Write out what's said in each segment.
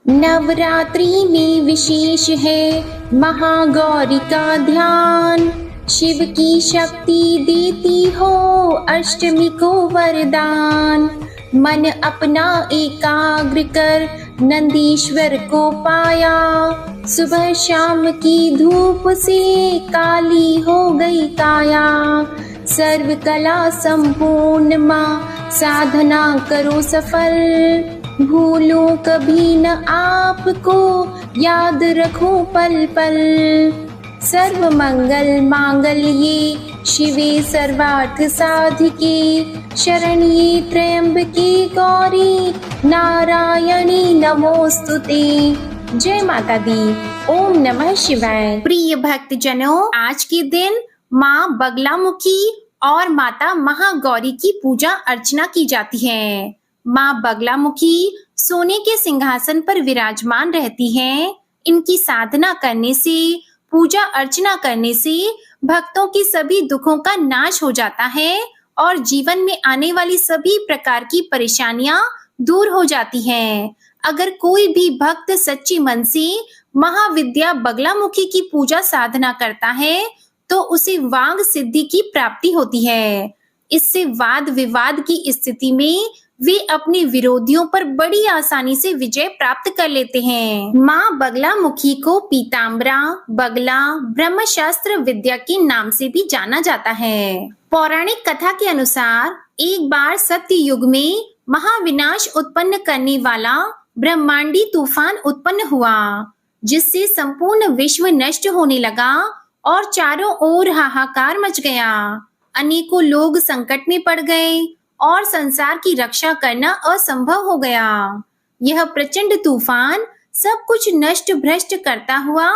नवरात्रि में विशेष है महागौरी का ध्यान। शिव की शक्ति देती हो अष्टमी को वरदान। मन अपना एकाग्र कर नंदीश्वर को पाया। सुबह शाम की धूप से काली हो गई काया। सर्व कला संपूर्ण माँ साधना करो सफल। भूलो कभी न आपको याद रखो पल पल। सर्व मंगल मांगल्ये शिवे सर्वार्थ साधिके। शरण्ये त्र्यंबके गौरी नारायणी नमोस्तुते। जय माता दी। ओम नमः शिवाय। प्रिय भक्त जनों, आज के दिन माँ बगलामुखी और माता महागौरी की पूजा अर्चना की जाती है। माँ बगलामुखी सोने के सिंहासन पर विराजमान रहती हैं। इनकी साधना करने से, पूजा अर्चना करने से भक्तों की सभी दुखों का नाश हो जाता है और जीवन में आने वाली सभी प्रकार की परेशानियां दूर हो जाती हैं। अगर कोई भी भक्त सच्ची मन से महाविद्या बगलामुखी की पूजा साधना करता है तो उसे वांग सिद्धि की प्राप्ति होती है। इससे वाद विवाद की स्थिति में वे अपने विरोधियों पर बड़ी आसानी से विजय प्राप्त कर लेते हैं। माँ बगलामुखी को पीताम्बरा, बगला, ब्रह्मशास्त्र विद्या के नाम से भी जाना जाता है। पौराणिक कथा के अनुसार एक बार सत्य युग में महाविनाश उत्पन्न करने वाला ब्रह्मांडी तूफान उत्पन्न हुआ, जिससे संपूर्ण विश्व नष्ट होने लगा और चारों ओर हाहाकार मच गया। अनेकों लोग संकट में पड़ गए और संसार की रक्षा करना असंभव हो गया। यह प्रचंड तूफान सब कुछ नष्ट भ्रष्ट करता हुआ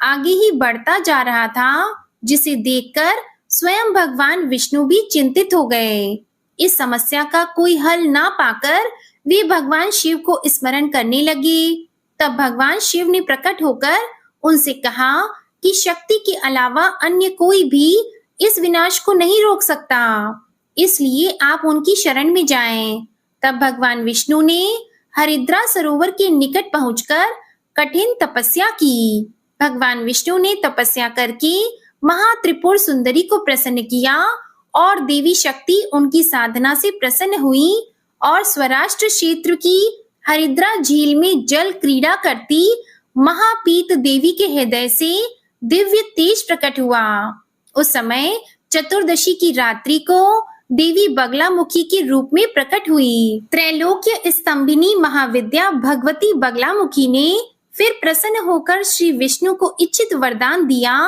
आगे ही बढ़ता जा रहा था, जिसे देखकर स्वयं भगवान विष्णु भी चिंतित हो गए। इस समस्या का कोई हल ना पाकर वे भगवान शिव को स्मरण करने लगे। तब भगवान शिव ने प्रकट होकर उनसे कहा कि शक्ति के अलावा अन्य कोई भी इस विनाश को नहीं रोक सकता, इसलिए आप उनकी शरण में जाएं। तब भगवान विष्णु ने हरिद्रा सरोवर के निकट पहुंचकर कठिन तपस्या की। भगवान विष्णु ने तपस्या करके महात्रिपुर सुंदरी को प्रसन्न किया और देवी शक्ति उनकी साधना से प्रसन्न हुई और स्वराष्ट्र क्षेत्र की हरिद्रा झील में जल क्रीड़ा करती महापीत देवी के हृदय से दिव्य तेज प्रकट हुआ। उस समय चतुर्दशी की रात्रि को देवी बगलामुखी के रूप में प्रकट हुई। त्रैलोक्य स्तंभिनी महाविद्या भगवती बगलामुखी ने फिर प्रसन्न होकर श्री विष्णु को इच्छित वरदान दिया।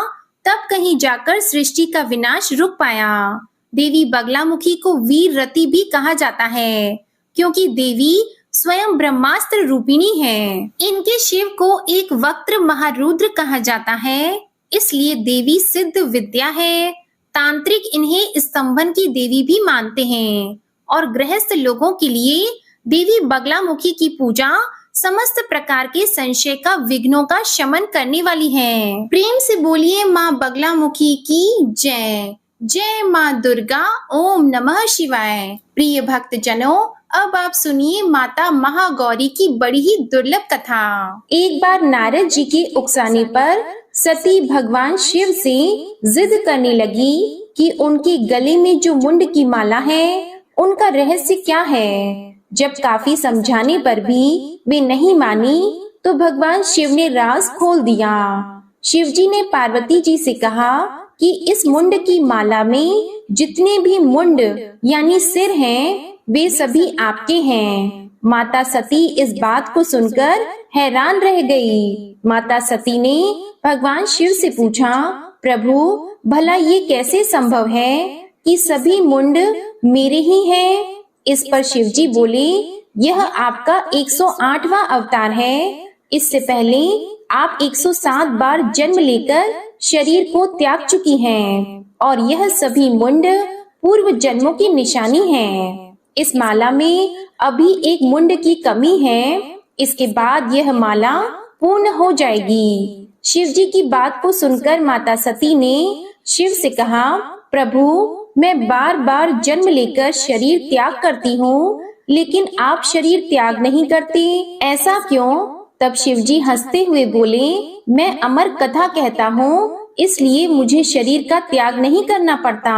तब कहीं जाकर सृष्टि का विनाश रुक पाया। देवी बगलामुखी को वीर रति भी कहा जाता है, क्योंकि देवी स्वयं ब्रह्मास्त्र रूपिणी है। इनके शिव को एक वक्त्र महारुद्र कहा जाता है, इसलिए देवी सिद्ध विद्या है। तांत्रिक इन्हें स्तंभन की देवी भी मानते हैं और गृहस्थ लोगों के लिए देवी बगलामुखी की पूजा समस्त प्रकार के संशय का, विघ्नों का शमन करने वाली है। प्रेम से बोलिए माँ बगलामुखी की जय। जय माँ दुर्गा। ओम नमः शिवाय। प्रिय भक्त जनों, अब आप सुनिए माता महागौरी की बड़ी ही दुर्लभ कथा। एक बार नारद जी के उकसाने पर सती भगवान शिव से जिद करने लगी कि उनके गले में जो मुंड की माला है उनका रहस्य क्या है। जब काफी समझाने पर भी वे नहीं मानी तो भगवान शिव ने राज खोल दिया। शिव जी ने पार्वती जी से कहा कि इस मुंड की माला में जितने भी मुंड यानी सिर हैं वे सभी आपके हैं। माता सती इस बात को सुनकर हैरान रह गई। माता सती ने भगवान शिव से पूछा, प्रभु भला ये कैसे संभव है कि सभी मुंड मेरे ही हैं? इस पर शिव जी बोले, यह आपका 108वां अवतार है। इससे पहले आप 107 बार जन्म लेकर शरीर को त्याग चुकी हैं और यह सभी मुंड पूर्व जन्मों की निशानी है। इस माला में अभी एक मुंड की कमी है, इसके बाद यह माला पूर्ण हो जाएगी। शिव जी की बात को सुनकर माता सती ने शिव से कहा, प्रभु मैं बार बार जन्म लेकर शरीर त्याग करती हूँ, लेकिन आप शरीर त्याग नहीं करते, ऐसा क्यों? तब शिवजी हंसते हुए बोले, मैं अमर कथा कहता हूँ, इसलिए मुझे शरीर का त्याग नहीं करना पड़ता।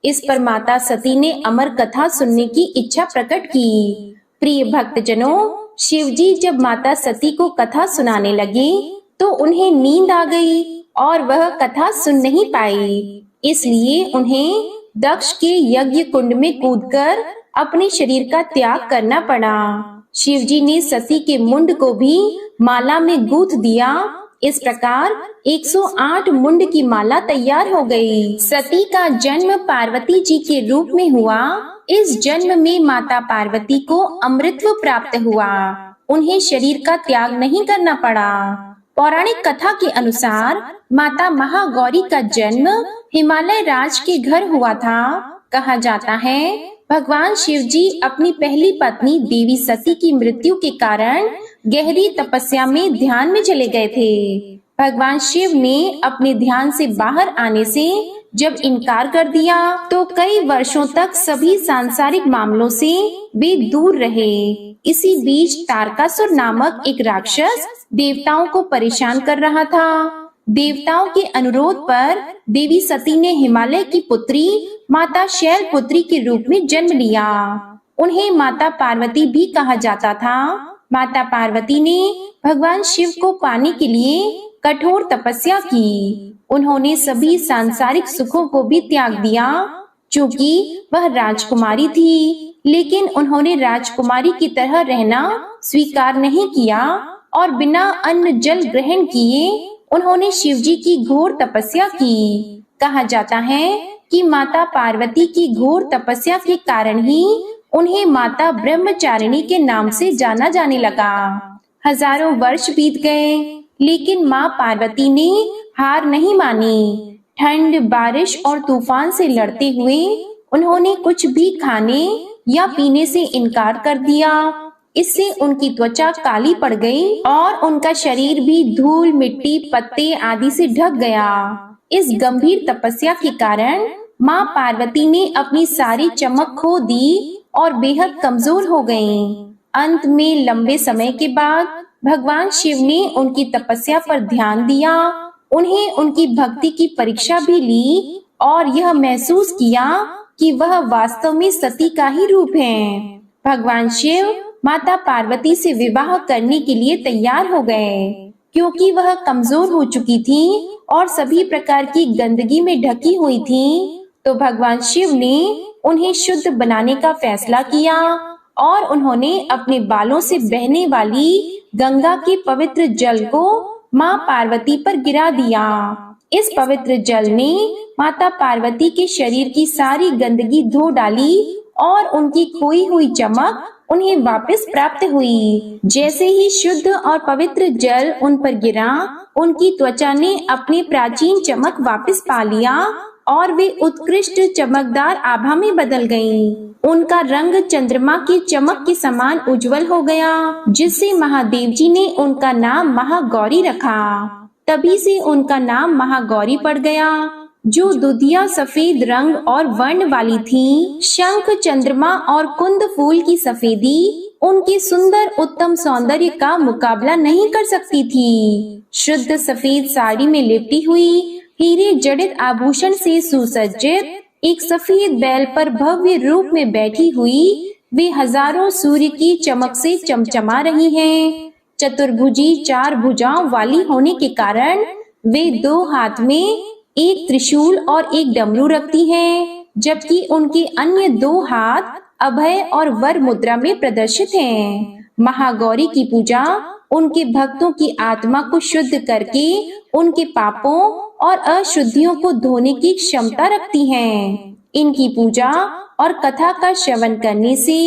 इस पर माता सती ने अमर कथा सुनने की इच्छा प्रकट की। प्रिय भक्तजनों, शिवजी जब माता सती को कथा सुनाने लगे तो उन्हें नींद आ गई और वह कथा सुन नहीं पाई। इसलिए उन्हें दक्ष के यज्ञ कुंड में कूदकर अपने शरीर का त्याग करना पड़ा। शिवजी ने सती के मुंड को भी माला में गूंथ दिया। इस प्रकार 108 मुंड की माला तैयार हो गई। सती का जन्म पार्वती जी के रूप में हुआ। इस जन्म में माता पार्वती को अमृतत्व प्राप्त हुआ। उन्हें शरीर का त्याग नहीं करना पड़ा। पौराणिक कथा के अनुसार माता महागौरी का जन्म हिमालय राज के घर हुआ था। कहा जाता है भगवान शिव जी अपनी पहली पत्नी देवी सती की मृत्यु के कारण गहरी तपस्या में ध्यान में चले गए थे। भगवान शिव ने अपने ध्यान से बाहर आने से जब इनकार कर दिया तो कई वर्षों तक सभी सांसारिक मामलों से वे दूर रहे। इसी बीच तारकासुर नामक एक राक्षस देवताओं को परेशान कर रहा था। देवताओं के अनुरोध पर देवी सती ने हिमालय की पुत्री माता शैलपुत्री के रूप में जन्म लिया। उन्हें माता पार्वती भी कहा जाता था। माता पार्वती ने भगवान शिव को पाने के लिए कठोर तपस्या की। उन्होंने सभी सांसारिक सुखों को भी त्याग दिया। चूंकि वह राजकुमारी थी, लेकिन उन्होंने राजकुमारी की तरह रहना स्वीकार नहीं किया और बिना अन्न जल ग्रहण किए उन्होंने शिवजी की घोर तपस्या की। कहा जाता है कि माता पार्वती की घोर तपस्या के कारण ही उन्हें माता ब्रह्मचारिणी के नाम से जाना जाने लगा। हजारों वर्ष बीत गए, लेकिन माँ पार्वती ने हार नहीं मानी। ठंड, बारिश और तूफान से लड़ते हुए उन्होंने कुछ भी खाने या पीने से इनकार कर दिया। इससे उनकी त्वचा काली पड़ गई और उनका शरीर भी धूल, मिट्टी, पत्ते आदि से ढक गया। इस गंभीर तपस्या के कारण माँ पार्वती ने अपनी सारी चमक खो दी और बेहद कमजोर हो गईं। अंत में लंबे समय के बाद भगवान शिव ने उनकी तपस्या पर ध्यान दिया। उन्हें उनकी भक्ति की परीक्षा भी ली और यह महसूस किया कि वह वास्तव में सती का ही रूप है। भगवान शिव माता पार्वती से विवाह करने के लिए तैयार हो गए। क्योंकि वह कमजोर हो चुकी थी और सभी प्रकार की गंदगी में ढकी हुई थी, तो भगवान शिव ने उन्हें शुद्ध बनाने का फैसला किया और उन्होंने अपने बालों से बहने वाली गंगा के पवित्र जल को माँ पार्वती पर गिरा दिया। इस पवित्र जल ने माता पार्वती के शरीर की सारी गंदगी धो डाली और उनकी खोई हुई चमक उन्हें वापस प्राप्त हुई। जैसे ही शुद्ध और पवित्र जल उन पर गिरा, उनकी त्वचा ने अपने प्राचीन चमक वापस पा लिया और वे उत्कृष्ट चमकदार आभा में बदल गईं। उनका रंग चंद्रमा की चमक के समान उज्जवल हो गया, जिससे महादेव जी ने उनका नाम महागौरी रखा। तभी से उनका नाम महागौरी पड़ गया, जो दुधिया सफेद रंग और वर्ण वाली थी। शंख, चंद्रमा और कुंद फूल की सफेदी उनके सुंदर उत्तम सौंदर्य का मुकाबला नहीं कर सकती थी। शुद्ध सफेद साड़ी में लिपटी हुई, हीरे जड़ित आभूषण से सुसज्जित, एक सफेद बैल पर भव्य रूप में बैठी हुई वे हजारों सूर्य की चमक से चमचमा रही हैं। चतुर्भुजी 4 भुजाओं वाली होने के कारण वे 2 हाथ में एक त्रिशूल और एक डमरू रखती हैं, जबकि उनके अन्य 2 हाथ अभय और वर मुद्रा में प्रदर्शित हैं। महागौरी की पूजा उनके भक्तों की आत्मा को शुद्ध करके उनके पापों और अशुद्धियों को धोने की क्षमता रखती हैं। इनकी पूजा और कथा का श्रवण करने से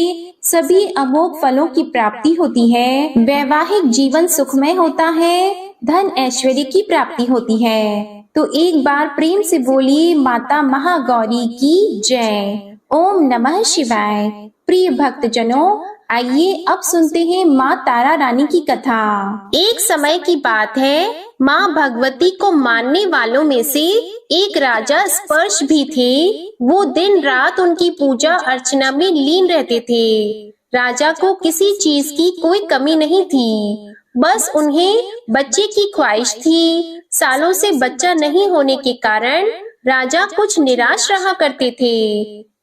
सभी अमोघ फलों की प्राप्ति होती है। वैवाहिक जीवन सुखमय होता है, धन ऐश्वर्य की प्राप्ति होती है। तो एक बार प्रेम से बोलिए माता महागौरी की जय। ओम नमः शिवाय। प्रिय भक्तजनों, आइए अब सुनते हैं माँ तारा रानी की कथा। एक समय की बात है, माँ भगवती को मानने वालों में से एक राजा स्पर्श भी थे। वो दिन रात उनकी पूजा अर्चना में लीन रहते थे। राजा को किसी चीज की कोई कमी नहीं थी। बस उन्हें बच्चे की ख्वाहिश थी। सालों से बच्चा नहीं होने के कारण राजा कुछ निराश रहा करते थे।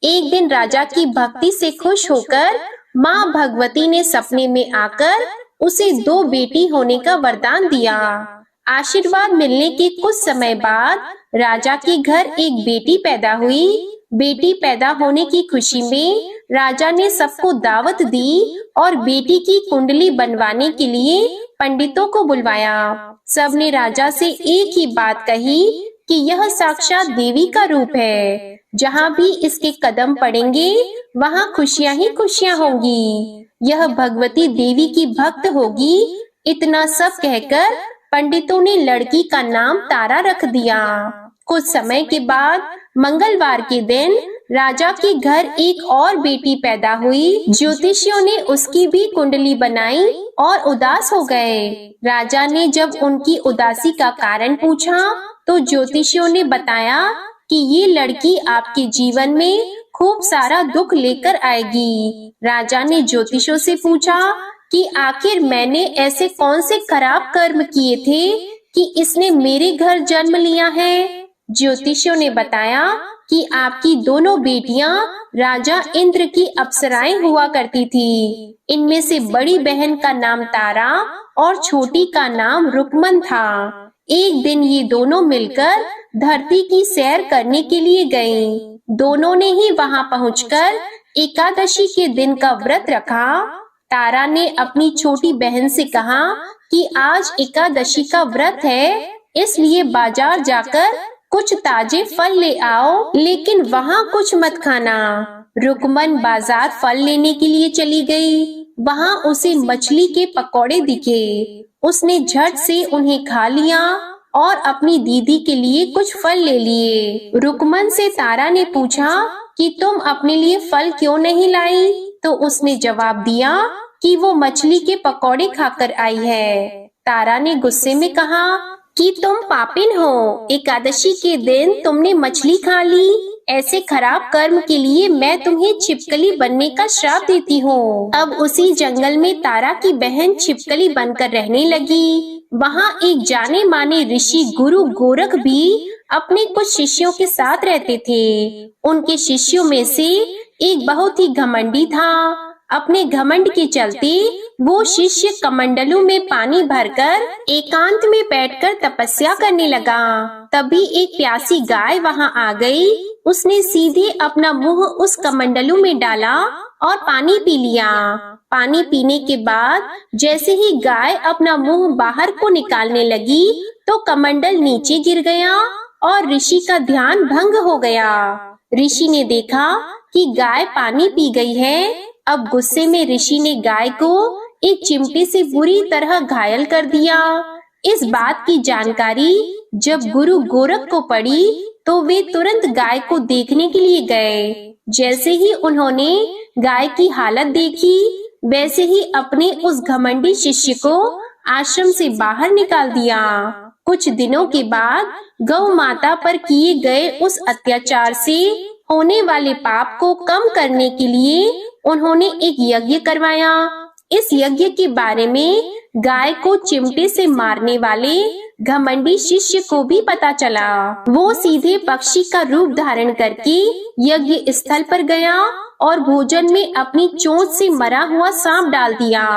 एक दिन राजा की भक्ति से खुश होकर माँ भगवती ने सपने में आकर उसे 2 बेटी होने का वरदान दिया। आशीर्वाद मिलने के कुछ समय बाद राजा के घर एक बेटी पैदा हुई। बेटी पैदा होने की खुशी में राजा ने सबको दावत दी और बेटी की कुंडली बनवाने के लिए पंडितों को बुलवाया। सबने राजा से एक ही बात कही कि यह साक्षात देवी का रूप है। जहाँ भी इसके कदम पड़ेंगे वहाँ खुशियाँ ही खुशियाँ होंगी। यह भगवती देवी की भक्त होगी। इतना सब कहकर पंडितों ने लड़की का नाम तारा रख दिया। कुछ समय के बाद मंगलवार के दिन राजा के घर एक और बेटी पैदा हुई। ज्योतिषियों ने उसकी भी कुंडली बनाई और उदास हो गए। राजा ने जब उनकी उदासी का कारण पूछा तो ज्योतिषियों ने बताया कि ये लड़की आपके जीवन में खूब सारा दुख लेकर आएगी। राजा ने ज्योतिषों से पूछा कि आखिर मैंने ऐसे कौन से खराब कर्म किए थे कि इसने मेरे घर जन्म लिया है। ज्योतिषियों ने बताया कि आपकी दोनों बेटियां राजा इंद्र की अप्सराएं हुआ करती थी। इनमें से बड़ी बहन का नाम तारा और छोटी का नाम रुकमन था। एक दिन ये दोनों मिलकर धरती की सैर करने के लिए गईं। दोनों ने ही वहां पहुंचकर एकादशी के दिन का व्रत रखा। तारा ने अपनी छोटी बहन से कहा कि आज एकादशी का व्रत है, इसलिए बाजार जाकर कुछ ताजे फल ले आओ, लेकिन वहाँ कुछ मत खाना। रुकमन बाजार फल लेने के लिए चली गई। वहाँ उसे मछली के पकौड़े दिखे। उसने झट से उन्हें खा लिया और अपनी दीदी के लिए कुछ फल ले लिए। रुकमन से तारा ने पूछा कि तुम अपने लिए फल क्यों नहीं लाई? तो उसने जवाब दिया कि वो मछली के पकौड़े खाकर आई है। तारा ने गुस्से में कहा कि तुम पापिन हो, एकादशी के दिन तुमने मछली खा ली। ऐसे खराब कर्म के लिए मैं तुम्हें छिपकली बनने का श्राप देती हूँ। अब उसी जंगल में तारा की बहन छिपकली बनकर रहने लगी। वहाँ एक जाने माने ऋषि गुरु गोरख भी अपने कुछ शिष्यों के साथ रहते थे। उनके शिष्यों में से एक बहुत ही घमंडी था। अपने घमंड के चलते वो शिष्य कमंडलों में पानी भरकर एकांत में बैठकर तपस्या करने लगा। तभी एक प्यासी गाय वहां आ गई। उसने सीधे अपना मुंह उस कमंडलों में डाला और पानी पी लिया। पानी पीने के बाद जैसे ही गाय अपना मुंह बाहर को निकालने लगी तो कमंडल नीचे गिर गया और ऋषि का ध्यान भंग हो गया। ऋषि ने देखा कि गाय पानी पी गई है। अब गुस्से में ऋषि ने गाय को एक चिमटे से बुरी तरह घायल कर दिया। इस बात की जानकारी जब गुरु गोरख को पड़ी तो वे तुरंत गाय को देखने के लिए गए। जैसे ही उन्होंने गाय की हालत देखी, वैसे ही अपने उस घमंडी शिष्य को आश्रम से बाहर निकाल दिया। कुछ दिनों के बाद गौ माता पर किए गए उस अत्याचार से होने वाले पाप को कम करने के लिए उन्होंने एक यज्ञ करवाया। इस यज्ञ के बारे में गाय को चिमटे से मारने वाले घमंडी शिष्य को भी पता चला। वो सीधे पक्षी का रूप धारण करके यज्ञ स्थल पर गया और भोजन में अपनी चोंच से मरा हुआ सांप डाल दिया।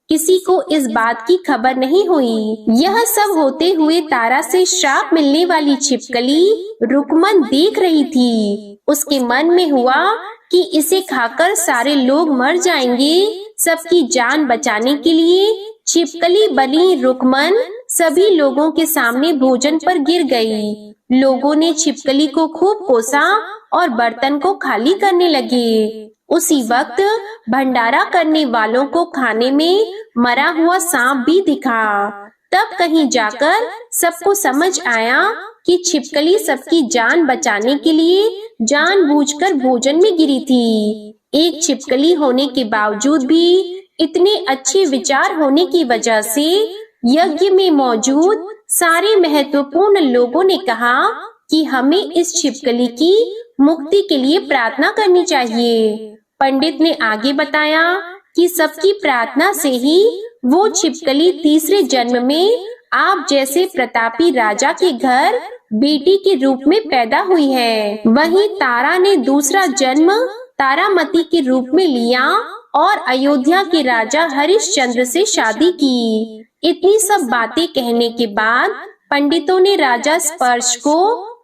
किसी को इस बात की खबर नहीं हुई। यह सब होते हुए तारा से श्राप मिलने वाली छिपकली रुकमन देख रही थी। उसके मन में हुआ कि इसे खाकर सारे लोग मर जाएंगे। सबकी जान बचाने के लिए छिपकली बनी रुकमन सभी लोगों के सामने भोजन पर गिर गई। लोगों ने छिपकली को खूब कोसा और बर्तन को खाली करने लगे। उसी वक्त भंडारा करने वालों को खाने में मरा हुआ सांप भी दिखा। तब कहीं जाकर सबको समझ आया कि छिपकली सबकी जान बचाने के लिए जानबूझकर भोजन में गिरी थी। एक छिपकली होने के बावजूद भी इतने अच्छे विचार होने की वजह से यज्ञ में मौजूद सारे महत्वपूर्ण लोगों ने कहा कि हमें इस छिपकली की मुक्ति के लिए प्रार्थना करनी चाहिए। पंडित ने आगे बताया कि सबकी प्रार्थना से ही वो छिपकली तीसरे जन्म में आप जैसे प्रतापी राजा के घर बेटी के रूप में पैदा हुई है। वहीं तारा ने दूसरा जन्म तारामती के रूप में लिया और अयोध्या के राजा हरिश्चंद्र से शादी की। इतनी सब बातें कहने के बाद पंडितों ने राजा स्पर्श को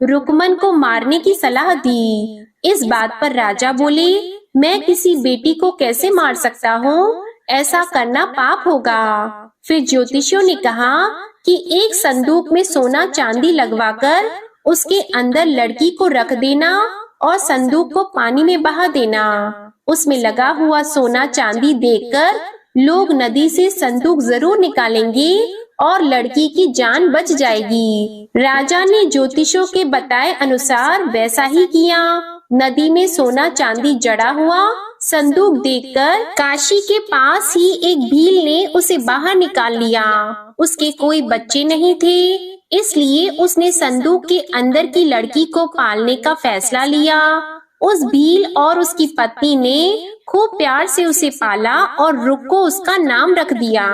रुकमन को मारने की सलाह दी। इस बात पर राजा बोले, मैं किसी बेटी को कैसे मार सकता हूँ? ऐसा करना पाप होगा। फिर ज्योतिषियों ने कहा कि एक संदूक में सोना चांदी लगवाकर उसके अंदर लड़की को रख देना और संदूक को पानी में बहा देना। उसमें लगा हुआ सोना चांदी देखकर लोग नदी से संदूक जरूर निकालेंगे और लड़की की जान बच जाएगी। राजा ने ज्योतिषों के बताए अनुसार वैसा ही किया। नदी में सोना चांदी जड़ा हुआ संदूक देखकर काशी के पास ही एक भील ने उसे बाहर निकाल लिया। उसके कोई बच्चे नहीं थे, इसलिए उसने संदूक के अंदर की लड़की को पालने का फैसला लिया। उस भील और उसकी पत्नी ने खूब प्यार से उसे पाला और रुक को उसका नाम रख दिया।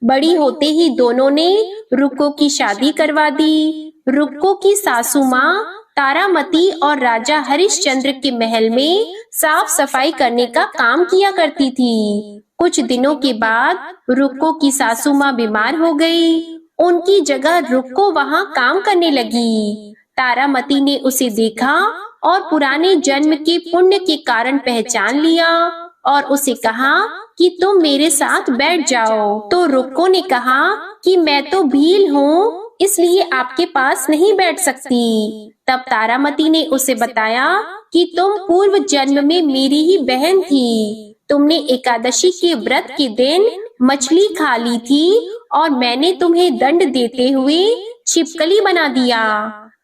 बड़ी होते ही दोनों ने रुक्को की शादी करवा दी। रुक्को की सासू माँ तारामती और राजा हरिश्चंद्र के महल में साफ सफाई करने का काम किया करती थी। कुछ दिनों के बाद रुक्को की सासू माँ बीमार हो गई। उनकी जगह रुक्को वहाँ काम करने लगी। तारामती ने उसे देखा और पुराने जन्म के पुण्य के कारण पहचान लिया और उसे कहा कि तुम मेरे साथ बैठ जाओ। तो रुक्को ने कहा कि मैं तो भील हूँ, इसलिए आपके पास नहीं बैठ सकती। तब तारामती ने उसे बताया कि तुम पूर्व जन्म में मेरी ही बहन थी। तुमने एकादशी के व्रत के दिन मछली खा ली थी और मैंने तुम्हें दंड देते हुए छिपकली बना दिया।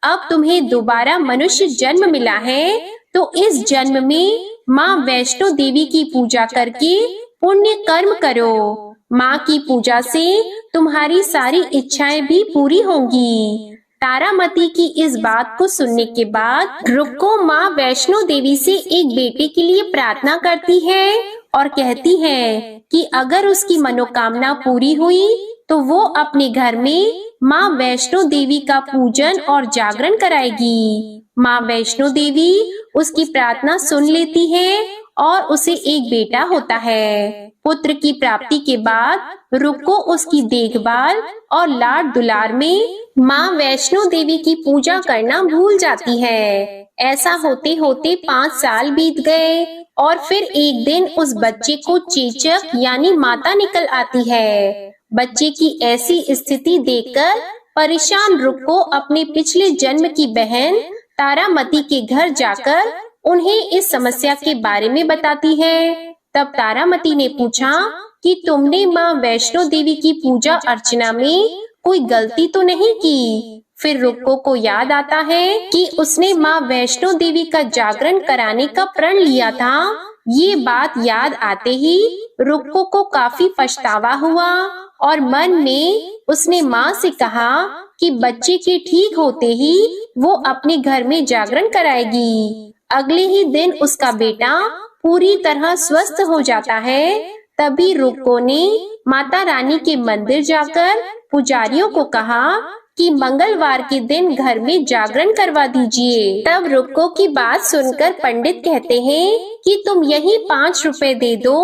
अब तुम्हें दोबारा मनुष्य जन्म मिला है, तो इस जन्म में माँ वैष्णो देवी की पूजा करके पुण्य कर्म करो। माँ की पूजा से तुम्हारी सारी इच्छाएं भी पूरी होंगी। तारामती की इस बात को सुनने के बाद रुक्को माँ वैष्णो देवी से एक बेटे के लिए प्रार्थना करती है और कहती है कि अगर उसकी मनोकामना पूरी हुई तो वो अपने घर में माँ वैष्णो देवी का पूजन और जागरण कराएगी। माँ वैष्णो देवी उसकी प्रार्थना सुन लेती है और उसे एक बेटा होता है। पुत्र की प्राप्ति के बाद रुक्को उसकी देखभाल और लाड दुलार में माँ वैष्णो देवी की पूजा करना भूल जाती है। ऐसा होते होते 5 साल बीत गए और फिर एक दिन उस बच्चे को चेचक यानी माता निकल आती है। बच्चे की ऐसी स्थिति देखकर परेशान रुक्को अपने पिछले जन्म की बहन तारामती के घर जाकर उन्हें इस समस्या के बारे में बताती है। तब तारामती ने पूछा कि तुमने माँ वैष्णो देवी की पूजा अर्चना में कोई गलती तो नहीं की? फिर रुक्को को याद आता है कि उसने माँ वैष्णो देवी का जागरण कराने का प्रण लिया था। ये बात याद आते ही रुक्को को काफी पछतावा हुआ और मन में उसने माँ से कहा कि बच्चे के ठीक होते ही वो अपने घर में जागरण कराएगी। अगले ही दिन उसका बेटा पूरी तरह स्वस्थ हो जाता है। तभी रुक्को ने माता रानी के मंदिर जाकर पुजारियों को कहा कि मंगलवार के दिन घर में जागरण करवा दीजिए। तब रुक्को की बात सुनकर पंडित कहते हैं कि तुम यही 5 रुपए दे दो,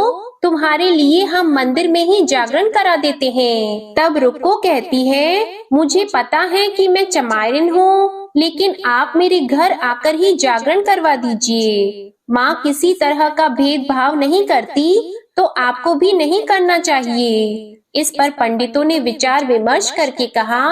तुम्हारे लिए हम मंदिर में ही जागरण करा देते हैं। तब रुक्को कहती है, मुझे पता है कि मैं चमारिन हूँ, लेकिन आप मेरे घर आकर ही जागरण करवा दीजिए। माँ किसी तरह का भेदभाव नहीं करती, तो आपको भी नहीं करना चाहिए। इस पर पंडितों ने विचार विमर्श करके कहा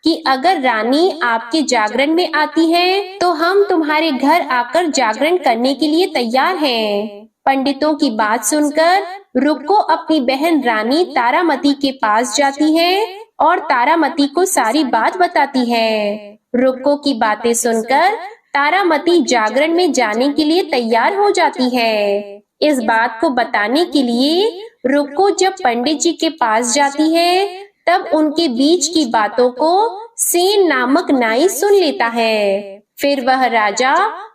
कि अगर रानी आपके जागरण में आती है तो हम तुम्हारे घर आकर जागरण करने के लिए तैयार हैं। पंडितों की बात सुनकर रुक्को अपनी बहन रानी तारामती के पास जाती है और तारामती को सारी बात बताती है। रुक्को की बातें सुनकर तारामती जागरण में जाने के लिए तैयार हो जाती है। इस बात को बताने के लिए रुक्को जब पंडित जी के पास जाती है, तब उनके बीच की बातों को सेन नामक नाई सुन लेता है। फिर वह राजा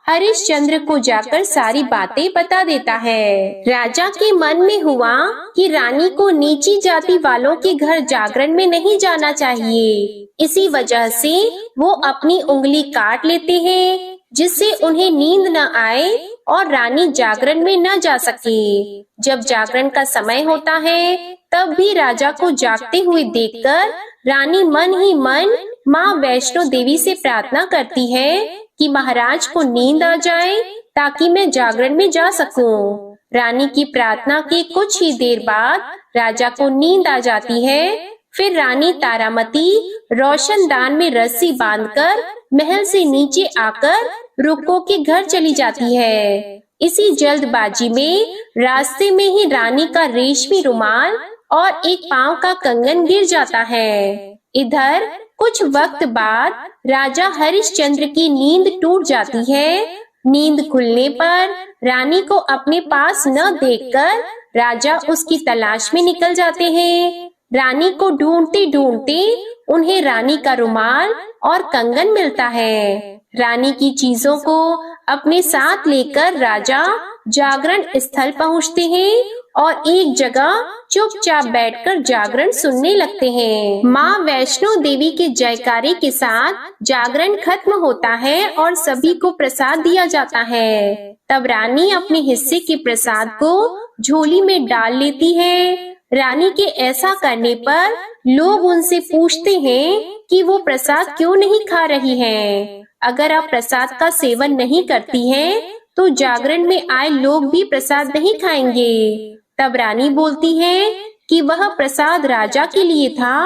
हरिश्चंद्र को जाकर सारी बातें बता देता है। राजा के मन में हुआ कि रानी को नीची जाति वालों के घर जागरण में नहीं जाना चाहिए। इसी वजह से वो अपनी उंगली काट लेते हैं, जिससे उन्हें नींद न आए और रानी जागरण में न जा सके। जब जागरण का समय होता है, तब भी राजा को जागते हुए देखकर रानी मन ही मन माँ वैष्णो देवी से प्रार्थना करती है कि महाराज को नींद आ जाए ताकि मैं जागरण में जा सकूं। रानी की प्रार्थना के कुछ ही देर बाद राजा को नींद आ जाती है। फिर रानी तारामती रोशनदान में रस्सी बांधकर महल से नीचे आकर रुक्को के घर चली जाती है। इसी जल्दबाजी में रास्ते में ही रानी का रेशमी रुमाल और एक पांव का कंगन गिर जाता है। इधर कुछ वक्त बाद राजा हरिश्चंद्र की नींद टूट जाती है। नींद खुलने पर रानी को अपने पास न देखकर राजा उसकी तलाश में निकल जाते हैं। रानी को ढूंढते ढूंढते उन्हें रानी का रुमाल और कंगन मिलता है। रानी की चीजों को अपने साथ लेकर राजा जागरण स्थल पहुंचते हैं और एक जगह चुपचाप बैठकर जागरण सुनने लगते हैं। माँ वैष्णो देवी के जयकारे के साथ जागरण खत्म होता है और सभी को प्रसाद दिया जाता है। तब रानी अपने हिस्से के प्रसाद को झोली में डाल लेती है। रानी के ऐसा करने पर लोग उनसे पूछते हैं कि वो प्रसाद क्यों नहीं खा रही हैं। अगर आप प्रसाद का सेवन नहीं करती हैं, तो जागरण में आए लोग भी प्रसाद नहीं खाएंगे। तब रानी बोलती है कि वह प्रसाद राजा के लिए था,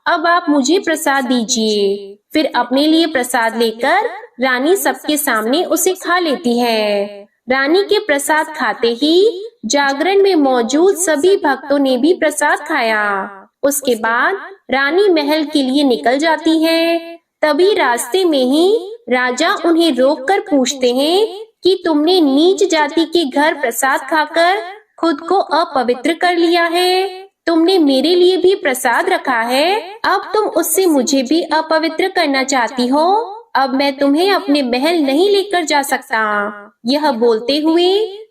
अब आप मुझे प्रसाद दीजिए। फिर अपने लिए प्रसाद लेकर रानी सबके सामने उसे खा लेती है। रानी के प्रसाद खाते ही जागरण में मौजूद सभी भक्तों ने भी प्रसाद खाया। उसके बाद रानी महल के लिए निकल जाती है। तभी रास्ते में ही राजा उन्हें रोककर पूछते हैं कि तुमने नीच जाति के घर प्रसाद खाकर खुद को अपवित्र कर लिया है। तुमने मेरे लिए भी प्रसाद रखा है, अब तुम उससे मुझे भी अपवित्र करना चाहती हो। अब मैं तुम्हें अपने महल नहीं लेकर जा सकता। यह बोलते हुए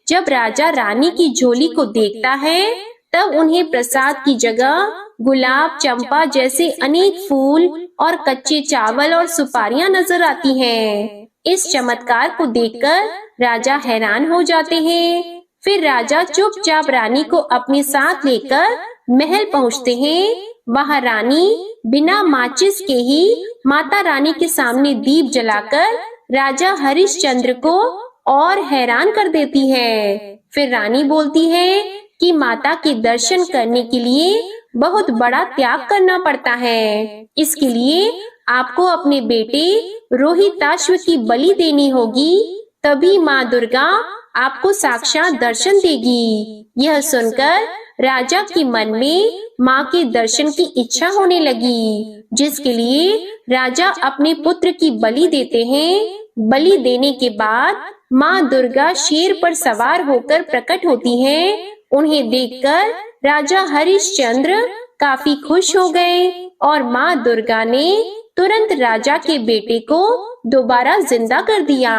जब राजा रानी की झोली को देखता है, तब उन्हें प्रसाद की जगह गुलाब, चंपा जैसे अनेक फूल और कच्चे चावल और सुपारियां नजर आती हैं। इस चमत्कार को देखकर राजा हैरान हो जाते हैं। फिर राजा चुपचाप रानी को अपने साथ लेकर महल पहुंचते हैं। वहां रानी बिना माचिस के ही माता रानी के सामने दीप जलाकर राजा हरिश्चंद्र को और हैरान कर देती है। फिर रानी बोलती है कि माता के दर्शन करने के लिए बहुत बड़ा त्याग करना पड़ता है। इसके लिए आपको अपने बेटे रोहिताश्व की बलि देनी होगी, तभी माँ दुर्गा आपको साक्षात दर्शन देगी। यह सुनकर राजा के मन में माँ के दर्शन की इच्छा होने लगी, जिसके लिए राजा अपने पुत्र की बलि देते हैं। बलि देने के बाद माँ दुर्गा शेर पर सवार होकर प्रकट होती हैं। उन्हें देखकर राजा हरिश्चंद्र काफी खुश हो गए और माँ दुर्गा ने तुरंत राजा के बेटे को दोबारा जिंदा कर दिया।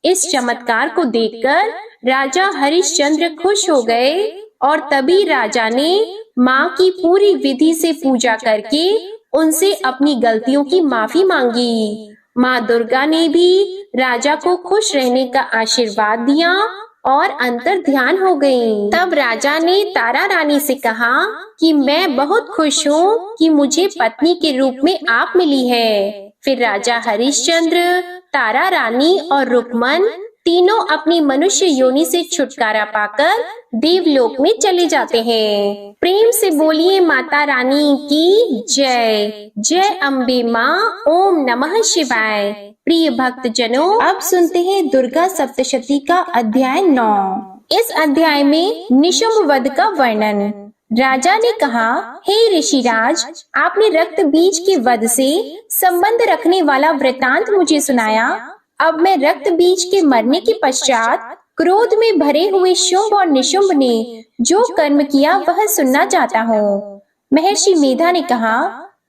इस चमत्कार को देखकर राजा हरिश्चंद्र खुश हो गए और तभी राजा ने माँ की पूरी विधि से पूजा करके उनसे अपनी गलतियों की माफी मांगी। माँ दुर्गा ने भी राजा को खुश रहने का आशीर्वाद दिया और अंतर ध्यान हो गई। तब राजा ने तारा रानी से कहा कि मैं बहुत खुश हूँ कि मुझे पत्नी के रूप में आप मिली है। फिर राजा हरिश्चंद्र, तारा रानी और रुक्मन तीनों अपनी मनुष्य योनि से छुटकारा पाकर देवलोक में चले जाते हैं। प्रेम से बोलिए माता रानी की जय। जय अम्बे माँ। ओम नमः शिवाय। प्रिय भक्त जनों, अब सुनते हैं दुर्गा सप्तशती का अध्याय 9। इस अध्याय में निशुंभ वध का वर्णन। राजा ने कहा, हे ऋषिराज, आपने रक्त बीज के वध से संबंध रखने वाला वृतांत मुझे सुनाया। अब मैं रक्त बीज के मरने के पश्चात क्रोध में भरे हुए शुंभ और निशुंभ ने जो कर्म किया वह सुनना चाहता हूँ। महर्षि मेधा ने कहा,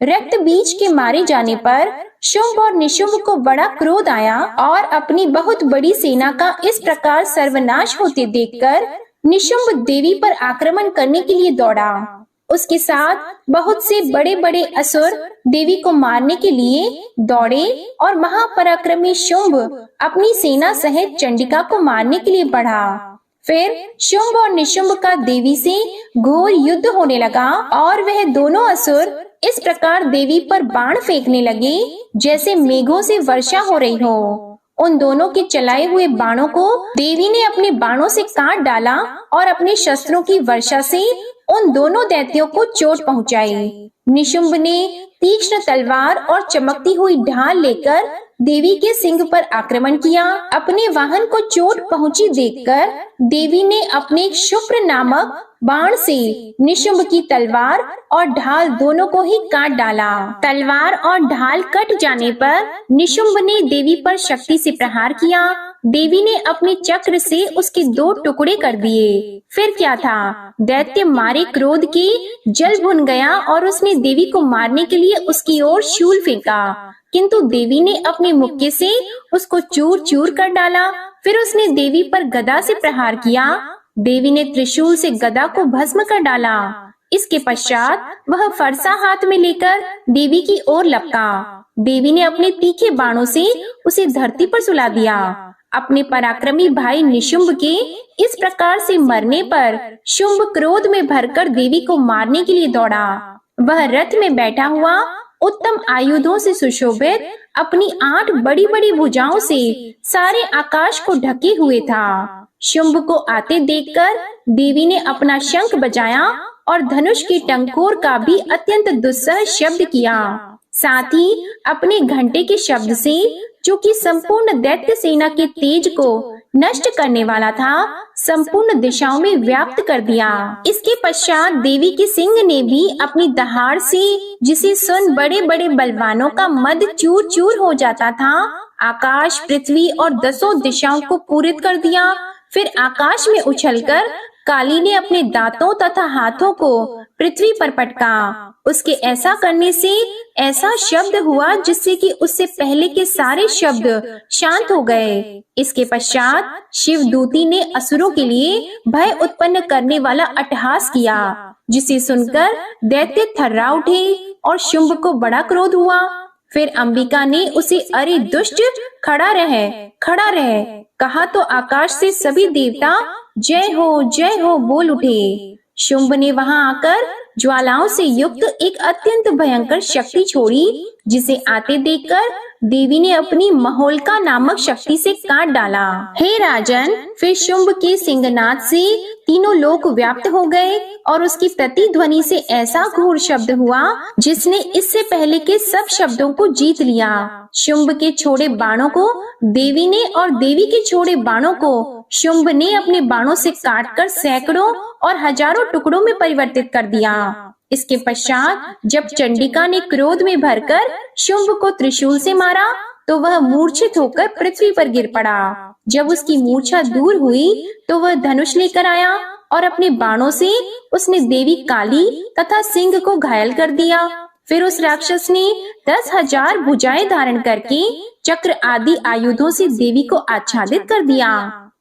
रक्त बीज के मारे जाने पर शुंभ और निशुंभ को बड़ा क्रोध आया और अपनी बहुत बड़ी सेना का इस प्रकार सर्वनाश होते देखकर निशुंभ देवी पर आक्रमण करने के लिए दौड़ा। उसके साथ बहुत से बड़े बड़े असुर देवी को मारने के लिए दौड़े और महापराक्रमी शुंभ अपनी सेना सहित चंडिका को मारने के लिए बढ़ा। फिर शुंभ और निशुंभ का देवी से घोर युद्ध होने लगा और वह दोनों असुर इस प्रकार देवी पर बाण फेंकने लगे जैसे मेघों से वर्षा हो रही हो। उन दोनों के चलाए हुए बाणों को देवी ने अपने बाणों से काट डाला और अपने शस्त्रों की वर्षा से उन दोनों दैत्यों को चोट पहुंचाई। निशुंभ ने तीक्ष्ण तलवार और चमकती हुई ढाल लेकर देवी के सिंह पर आक्रमण किया। अपने वाहन को चोट पहुंची देखकर देवी ने अपने शुभ्र नामक बाण से निशुंभ की तलवार और ढाल दोनों को ही काट डाला। तलवार और ढाल कट जाने पर निशुंभ ने देवी पर शक्ति से प्रहार किया। देवी ने अपने चक्र से उसके 2 टुकड़े कर दिए। फिर क्या था, दैत्य मारे क्रोध के जल भुन गया और उसने देवी को मारने के लिए उसकी ओर शूल फेंका, किंतु देवी ने अपने मुक्के से उसको चूर चूर कर डाला। फिर उसने देवी पर गदा से प्रहार किया। देवी ने त्रिशूल से गदा को भस्म कर डाला। इसके पश्चात वह फरसा हाथ में लेकर देवी की ओर लपका। देवी ने अपने तीखे बाणों से उसे धरती पर सुला दिया। अपने पराक्रमी भाई निशुंभ के इस प्रकार से मरने पर शुंभ क्रोध में भरकर देवी को मारने के लिए दौड़ा। वह रथ में बैठा हुआ उत्तम आयुधों से सुशोभित अपनी 8 बड़ी बड़ी भुजाओं से सारे आकाश को ढके हुए था। शुंभ को आते देखकर देवी ने अपना शंख बजाया और धनुष की टंकोर का भी अत्यंत दुस्सह शब्द किया। साथ ही अपने घंटे के शब्द से, जो कि संपूर्ण दैत्य सेना के तेज को नष्ट करने वाला था, संपूर्ण दिशाओं में व्याप्त कर दिया। इसके पश्चात देवी के सिंह ने भी अपनी दहाड़ से, जिसे सुन बड़े बड़े बलवानों का मद चूर चूर हो जाता था, आकाश, पृथ्वी और 10 दिशाओं को पूरित कर दिया। फिर आकाश में उछलकर काली ने अपने दांतों तथा हाथों को पृथ्वी पर पटका। उसके ऐसा करने से ऐसा शब्द हुआ जिससे कि उससे पहले के सारे शब्द शांत हो गए। इसके पश्चात शिवदूती ने असुरों के लिए भय उत्पन्न करने वाला अट्टहास किया, जिसे सुनकर दैत्य थर्रा उठे और शुंभ को बड़ा क्रोध हुआ। फिर अंबिका ने उसे अरे दुष्ट, खड़ा रह कहा तो आकाश से सभी देवता जय हो बोल उठे। शुंभ ने वहां आकर ज्वालाओं से युक्त एक अत्यंत भयंकर शक्ति छोड़ी, जिसे आते देखकर देवी ने अपनी महोल्का नामक शक्ति से काट डाला। हे राजन, फिर शुंभ के सिंहनाद से तीनों लोक व्याप्त हो गए और उसकी प्रतिध्वनि से ऐसा घोर शब्द हुआ जिसने इससे पहले के सब शब्दों को जीत लिया। शुंभ के छोड़े बाणों को देवी ने और देवी के छोड़े बाणों को शुंभ ने अपने बाणों से काटकर सैकड़ों और हजारों टुकड़ों में परिवर्तित कर दिया। इसके पश्चात जब चंडिका ने क्रोध में भरकर शुंभ को त्रिशूल से मारा तो वह मूर्छित होकर पृथ्वी पर गिर पड़ा। जब उसकी मूर्छा दूर हुई तो वह धनुष लेकर आया और अपने बाणों से उसने देवी काली तथा सिंह को घायल कर दिया। फिर उस राक्षस ने 10,000 भुजाएं धारण करके चक्र आदि आयुधों से देवी को आच्छादित कर दिया।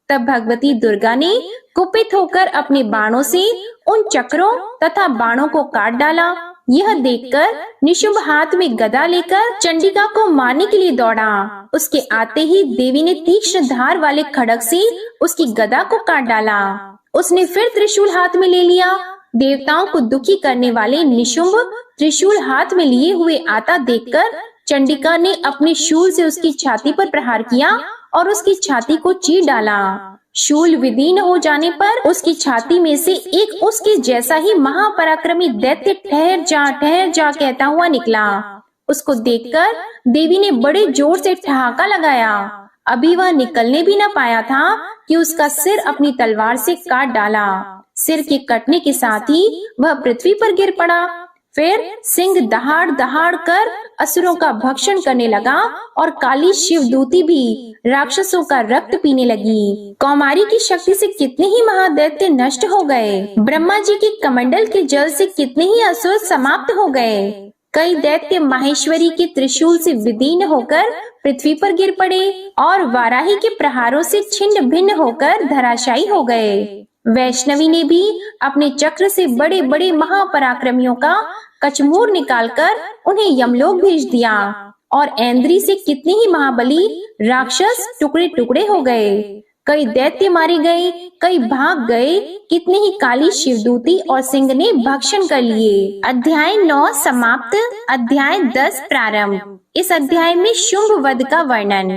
तब भगवती दुर्गा ने कुपित होकर अपने बाणों से उन चक्रों तथा बाणों को काट डाला। यह देखकर निशुंभ हाथ में गदा लेकर चंडिका को मारने के लिए दौड़ा। उसके आते ही देवी ने तीक्ष्ण धार वाले खड्ग से उसकी गदा को काट डाला। उसने फिर त्रिशूल हाथ में ले लिया। देवताओं को दुखी करने वाले निशुंभ त्रिशूल हाथ में लिए हुए आता देखकर चंडिका ने अपने शूल से उसकी छाती पर प्रहार किया और उसकी छाती को चीर डाला। शूल विदीर्ण हो जाने पर उसकी छाती में से एक उसके जैसा ही महापराक्रमी दैत्य ठहर जा कहता हुआ निकला। उसको देखकर देवी ने बड़े जोर से ठहाका लगाया। अभी वह निकलने भी न पाया था कि उसका सिर अपनी तलवार से काट डाला। सिर के कटने के साथ ही वह पृथ्वी पर गिर पड़ा। फिर सिंह दहाड़ दहाड़ कर असुरों का भक्षण करने लगा और काली शिवदूती भी राक्षसों का रक्त पीने लगी। कौमारी की शक्ति से कितने ही महादैत्य नष्ट हो गए। ब्रह्मा जी के कमंडल के जल से कितने ही असुर समाप्त हो गए। कई दैत्य माहेश्वरी के त्रिशूल से विदीर्ण होकर पृथ्वी पर गिर पड़े और वाराही के प्रहारों से छिन्न भिन्न होकर धराशायी हो गए। वैष्णवी ने भी अपने चक्र से बड़े बड़े महापराक्रमियों का कचमूर निकालकर उन्हें यमलोक भेज दिया और ऐन्द्री से कितने ही महाबली राक्षस टुकड़े टुकड़े हो गए। कई दैत्य मारे गए, कई भाग गए, कितने ही काली शिवदूती और सिंह ने भक्षण कर लिए। अध्याय 9 समाप्त। अध्याय 10 प्रारंभ। इस अध्याय में शुंभ वध का वर्णन।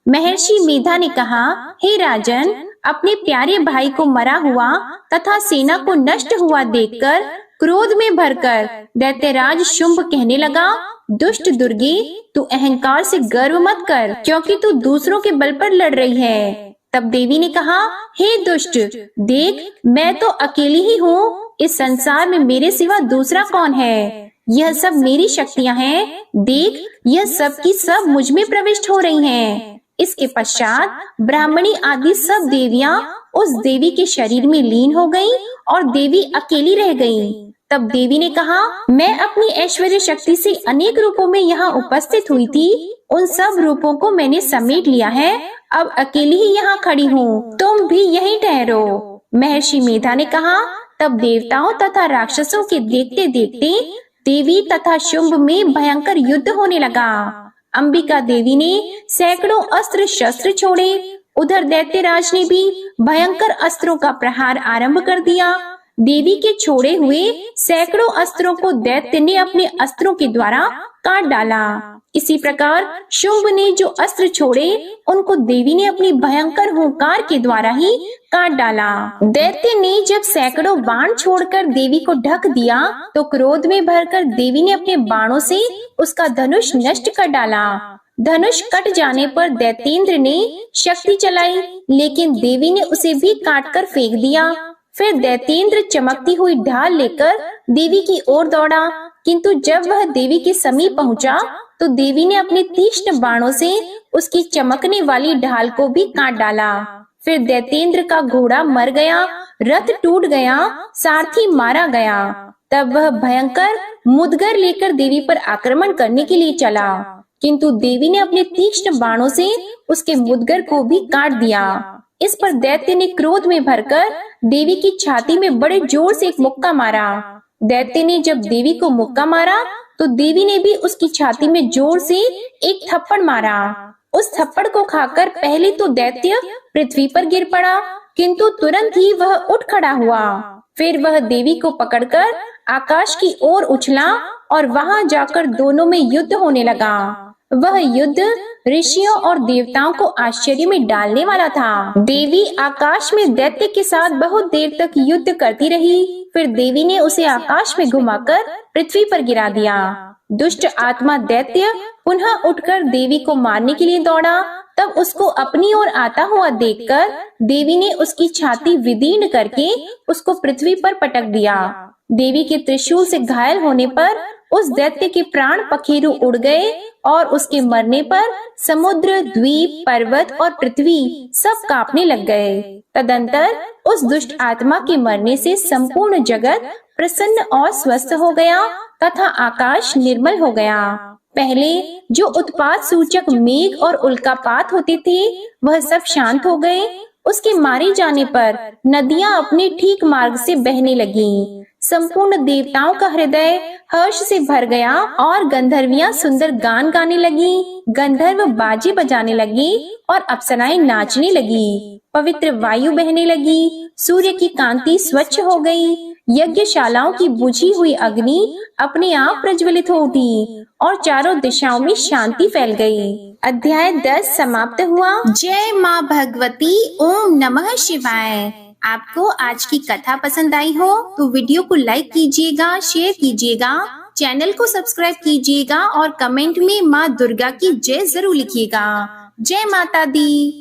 महर्षि मेधा ने कहा, हे राजन, अपने प्यारे भाई को मरा हुआ तथा सेना को नष्ट हुआ देखकर क्रोध में भरकर दैत्यराज शुंभ कहने लगा, दुष्ट दुर्गे, तू अहंकार से गर्व मत कर, क्योंकि तू दूसरों के बल पर लड़ रही है। तब देवी ने कहा, हे दुष्ट, देख, मैं तो अकेली ही हूँ, इस संसार में मेरे सिवा दूसरा कौन है? यह सब मेरी शक्तियाँ हैं, देख, यह सब की सब मुझ में प्रविष्ट हो रही हैं। इसके पश्चात ब्राह्मणी आदि सब देवियाँ उस देवी के शरीर में लीन हो गईं और देवी अकेली रह गईं। तब देवी ने कहा, मैं अपनी ऐश्वर्य शक्ति से अनेक रूपों में यहाँ उपस्थित हुई थी, उन सब रूपों को मैंने समेट लिया है, अब अकेली ही यहाँ खड़ी हूँ, तुम भी यहीं ठहरो। महर्षि मेधा ने कहा, तब देवताओं तथा राक्षसों के देखते देखते देवी तथा शुंभ में भयंकर युद्ध होने लगा। अंबिका देवी ने सैकड़ों अस्त्र शस्त्र छोड़े, उधर दैत्यराज ने भी भयंकर अस्त्रों का प्रहार आरंभ कर दिया। देवी के छोड़े हुए सैकड़ों अस्त्रों को दैत्य ने अपने अस्त्रों के द्वारा काट डाला। इसी प्रकार शुंभ ने जो अस्त्र छोड़े, उनको देवी ने अपनी भयंकर हुंकार के द्वारा ही काट डाला। दैत्य ने जब सैकड़ों बाण छोड़कर देवी को ढक दिया, तो क्रोध में भरकर देवी ने अपने बाणों से उसका धनुष नष्ट कर डाला। धनुष कट जाने पर दैत्येंद्र ने शक्ति चलाई, लेकिन देवी ने उसे भी काटकर फेंक दिया। फिर दैत्येंद्र चमकती हुई ढाल लेकर देवी की ओर दौड़ा, किंतु जब वह देवी के समीप पहुंचा, तो देवी ने अपने तीक्ष्ण बाणों से उसकी चमकने वाली ढाल को भी काट डाला। फिर दैत्येंद्र का घोड़ा मर गया, रथ टूट गया, सारथी मारा गया। तब वह भयंकर मुदगर लेकर देवी पर आक्रमण करने के लिए चला, किंतु देवी ने अपने तीक्ष्ण बाणों से उसके मुदगर को भी काट दिया। इस पर दैत्य ने क्रोध में भरकर देवी की छाती में बड़े जोर से एक मुक्का मारा। दैत्य ने जब देवी को मुक्का मारा, तो देवी ने भी उसकी छाती में जोर से एक थप्पड़ मारा। उस थप्पड़ को खाकर पहले तो दैत्य पृथ्वी पर गिर पड़ा, किंतु तुरंत ही वह उठ खड़ा हुआ। फिर वह देवी को पकड़कर आकाश की ओर उछला और वहां जाकर दोनों में युद्ध होने लगा। वह युद्ध ऋषियों और देवताओं को आश्चर्य में डालने वाला था। देवी आकाश में दैत्य के साथ बहुत देर तक युद्ध करती रही। फिर देवी ने उसे आकाश में घुमाकर पृथ्वी पर गिरा दिया। दुष्ट आत्मा दैत्य पुनः उठकर देवी को मारने के लिए दौड़ा। तब उसको अपनी ओर आता हुआ देखकर देवी ने उसकी छाती विदीर्ण करके उसको पृथ्वी पर पटक दिया। देवी के त्रिशूल से घायल होने पर उस दैत्य के प्राण पखेरु उड़ गए और उसके मरने पर समुद्र, द्वीप, पर्वत और पृथ्वी सब कांपने लग गए। तदंतर उस दुष्ट आत्मा के मरने से संपूर्ण जगत प्रसन्न और स्वस्थ हो गया तथा आकाश निर्मल हो गया। पहले जो उत्पात सूचक मेघ और उल्कापात होते थे, वह सब शांत हो गए। उसके मारे जाने पर नदियां अपने ठीक मार्ग से बहने लगीं। संपूर्ण देवताओं का हृदय हर्ष से भर गया और गंधर्वियां सुंदर गान गाने लगी, गंधर्व बाजे बजाने लगे और अप्सराएं नाचने लगी। पवित्र वायु बहने लगी, सूर्य की कांति स्वच्छ हो गई, यज्ञशालाओं की बुझी हुई अग्नि अपने आप प्रज्वलित हो उठी और चारों दिशाओं में शांति फैल गई। अध्याय 10 समाप्त हुआ। जय माँ भगवती। ओम नमः शिवाय। आपको आज की कथा पसंद आई हो तो वीडियो को लाइक कीजिएगा, शेयर कीजिएगा, चैनल को सब्सक्राइब कीजिएगा और कमेंट में माँ दुर्गा की जय जरूर लिखिएगा। जय माता दी।